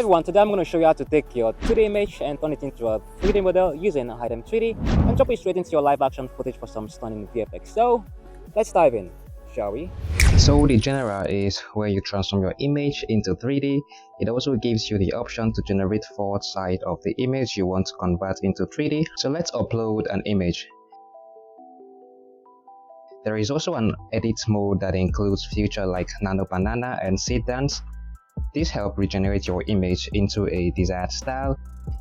everyone, today I'm going to show you how to take your 2D image and turn it into a 3D model using Hitem 3D and drop it straight into your live action footage for some stunning VFX. So let's dive in, shall we? So the genera is where you transform your image into 3D. It also gives you the option to generate forward side of the image you want to convert into 3D. So let's upload an image. There is also an edit mode that includes features like nano banana and seed dance. These help regenerate your image into a desired style.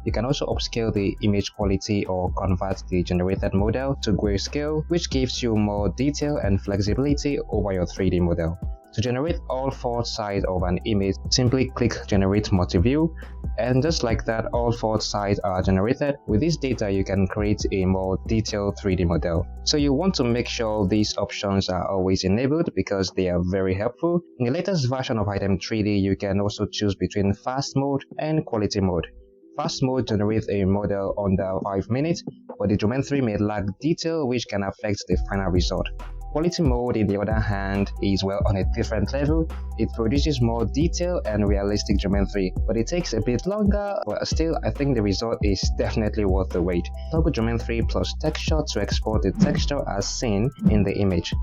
You can also upscale the image quality or convert the generated model to grayscale, which gives you more detail and flexibility over your 3D model. To generate all four sides of an image, simply click Generate Multi-View, and just like that, all four sides are generated. With this data, you can create a more detailed 3D model. So you want to make sure these options are always enabled because they are very helpful. In the latest version of Hitem 3D, you can also choose between Fast Mode and Quality Mode. Fast Mode generates a model under 5 minutes, but the geometry may lack detail which can affect the final result. Quality Mode, in the other hand, is on a different level. It produces more detail and realistic geometry, but it takes a bit longer, but still I think the result is definitely worth the wait. Toggle geometry plus texture to export the texture as seen in the image.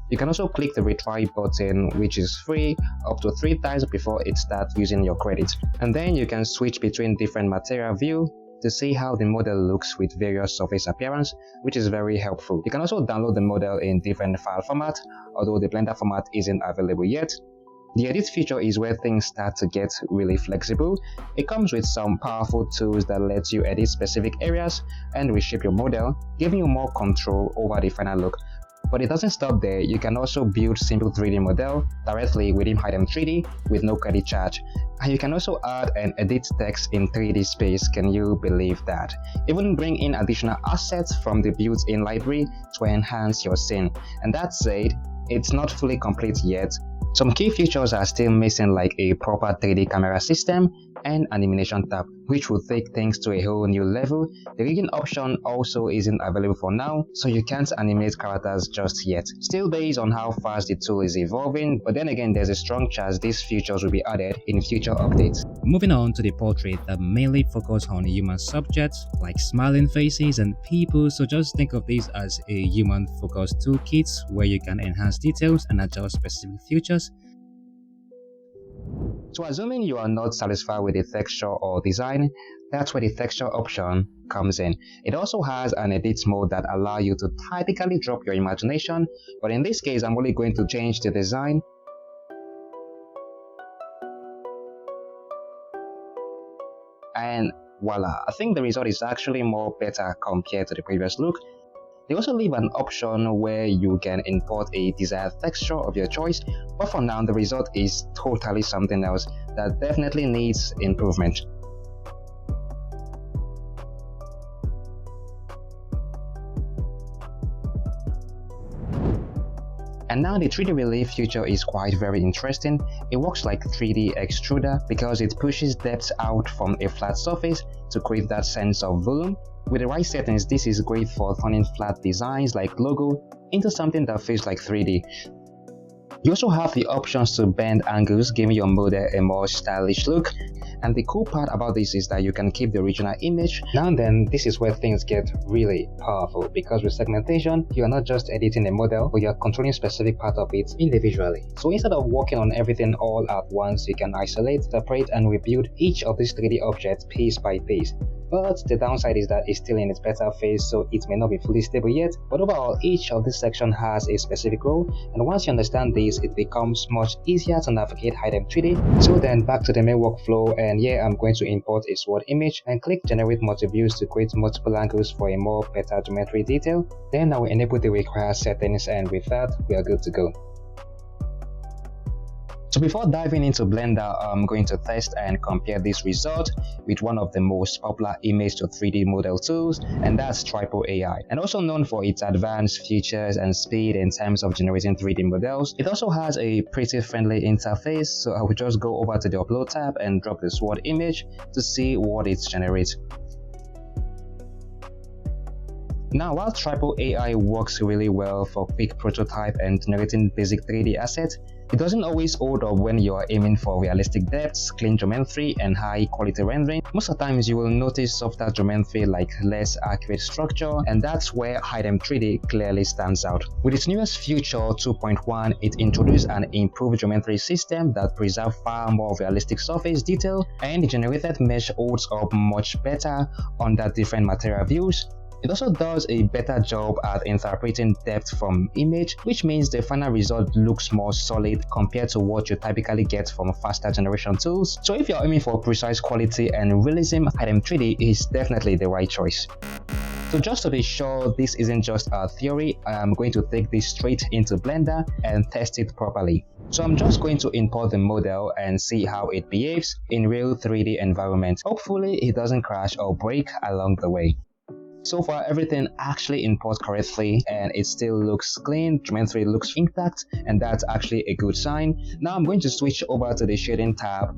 You can also click the retry button, which is free, up to 3 times before it starts using your credits. And then you can switch between different material view to see how the model looks with various surface appearance, which is very helpful. You can also download the model in different file formats, although the Blender format isn't available yet. The edit feature is where things start to get really flexible. It comes with some powerful tools that let you edit specific areas and reshape your model, giving you more control over the final look. But it doesn't stop there. You can also build simple 3D model directly within Hitem 3D with no credit charge. And you can also add and edit text in 3D space. Can you believe that? Even bring in additional assets from the built-in library to enhance your scene. And that said, it's not fully complete yet. Some key features are still missing, like a proper 3D camera system and an animation tab, which will take things to a whole new level. The rigging option also isn't available for now, so you can't animate characters just yet. Still based on how fast the tool is evolving, but then again there's a strong chance these features will be added in future updates. Moving on to the portrait that mainly focus on human subjects like smiling faces and people, so just think of this as a human focused toolkit where you can enhance details and adjust specific features. So assuming you are not satisfied with the texture or design, that's where the texture option comes in. It also has an edit mode that allows you to tactically drop your imagination, but in this case I'm only going to change the design. And voila, I think the result is actually more better compared to the previous look. They also leave an option where you can import a desired texture of your choice, but for now the result is totally something else that definitely needs improvement. And now the 3D relief feature is quite very interesting. It works like 3D extruder because it pushes depth out from a flat surface to create that sense of volume. With the right settings, this is great for turning flat designs like logo into something that feels like 3D. You also have the options to bend angles, giving your model a more stylish look. And the cool part about this is that you can keep the original image. Now and then, this is where things get really powerful, because with segmentation, you are not just editing a model, but you are controlling specific part of it individually. So instead of working on everything all at once, you can isolate, separate, and rebuild each of these 3D objects piece by piece. But the downside is that it's still in its beta phase, so it may not be fully stable yet. But overall, each of this section has a specific role, and once you understand this, it becomes much easier to navigate Hitem 3D. So then back to the main workflow, and here I'm going to import a sword image and click Generate Multi-Views to create multiple angles for a more better geometry detail. Then I will enable the required settings, and with that, we are good to go. So before diving into Blender, I'm going to test and compare this result with one of the most popular image to 3D model tools, and that's Tripo AI. And also known for its advanced features and speed in terms of generating 3D models, it also has a pretty friendly interface, so I will just go over to the Upload tab and drop the sword image to see what it generates. Now, while Tripo AI works really well for quick prototype and generating basic 3D assets, it doesn't always hold up when you are aiming for realistic depths, clean geometry, and high quality rendering. Most of the times you will notice softer geometry like less accurate structure, and that's where Hitem 3D clearly stands out. With its newest feature 2.1, it introduced an improved geometry system that preserves far more realistic surface detail, and the generated mesh holds up much better under different material views. It also does a better job at interpreting depth from image, which means the final result looks more solid compared to what you typically get from faster generation tools. So if you're aiming for precise quality and realism, Hitem 3D is definitely the right choice. So just to be sure this isn't just a theory, I'm going to take this straight into Blender and test it properly. So I'm just going to import the model and see how it behaves in real 3D environment. Hopefully it doesn't crash or break along the way. So far everything actually imports correctly and it still looks clean, geometry looks intact, and that's actually a good sign. Now I'm going to switch over to the shading tab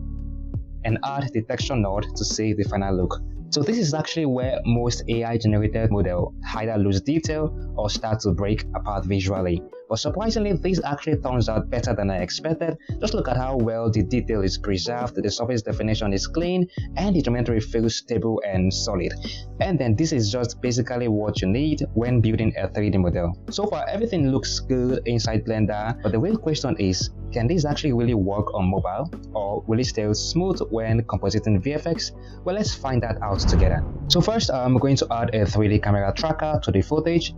and add the texture node to see the final look. So this is actually where most AI generated models either lose detail or start to break apart visually. But surprisingly, this actually turns out better than I expected. Just look at how well the detail is preserved, the surface definition is clean, and the geometry feels stable and solid. And then this is just basically what you need when building a 3D model. So far everything looks good inside Blender, but the real question is, can this actually really work on mobile, or will it stay smooth when compositing VFX? Well, let's find that out together. So first I'm going to add a 3D camera tracker to the footage.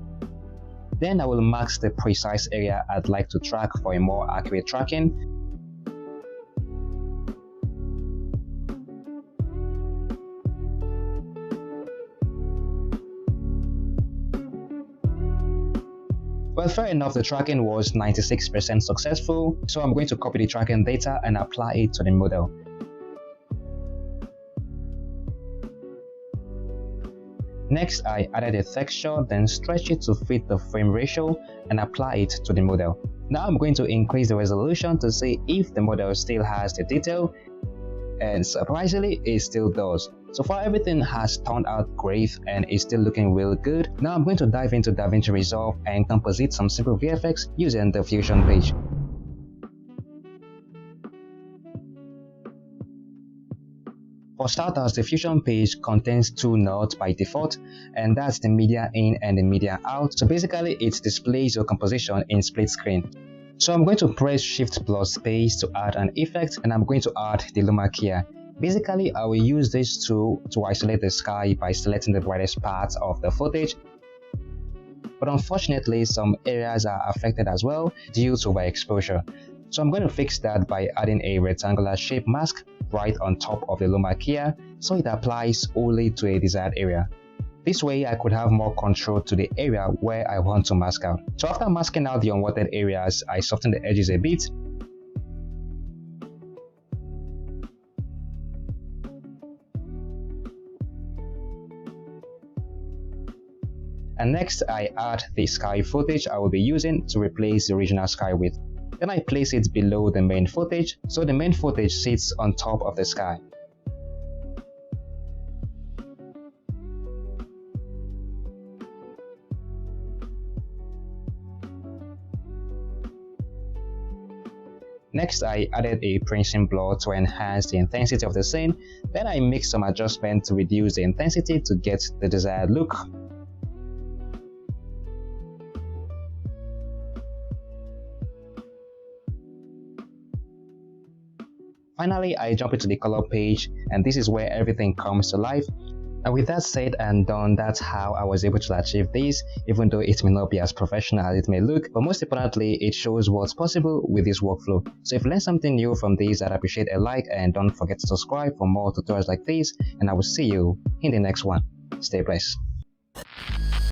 Then I will mask the precise area I'd like to track for a more accurate tracking. Well, fair enough, the tracking was 96% successful, so I'm going to copy the tracking data and apply it to the model. Next, I added a texture, then stretch it to fit the frame ratio and apply it to the model. Now I'm going to increase the resolution to see if the model still has the detail, and surprisingly, it still does. So far everything has turned out great and is still looking real good. Now I'm going to dive into DaVinci Resolve and composite some simple VFX using the Fusion page. For starters, the Fusion page contains two nodes by default, and that's the media in and the media out. So basically it displays your composition in split screen. So I'm going to press Shift plus space to add an effect, and I'm going to add the Luma Kia. Basically, I will use this tool to isolate the sky by selecting the brightest parts of the footage. But unfortunately, some areas are affected as well due to overexposure. So I'm going to fix that by adding a rectangular shape mask right on top of the Luma Kia, so it applies only to a desired area. This way I could have more control to the area where I want to mask out. So after masking out the unwanted areas, I soften the edges a bit. And next I add the sky footage I will be using to replace the original sky with. Then I place it below the main footage, so the main footage sits on top of the sky. Next, I added a printing blur to enhance the intensity of the scene. Then I made some adjustments to reduce the intensity to get the desired look. Finally, I jump into the color page, and this is where everything comes to life. And with that said and done, that's how I was able to achieve this, even though it may not be as professional as it may look, but most importantly, it shows what's possible with this workflow. So if you learned something new from this, I'd appreciate a like, and don't forget to subscribe for more tutorials like this, and I will see you in the next one. Stay blessed.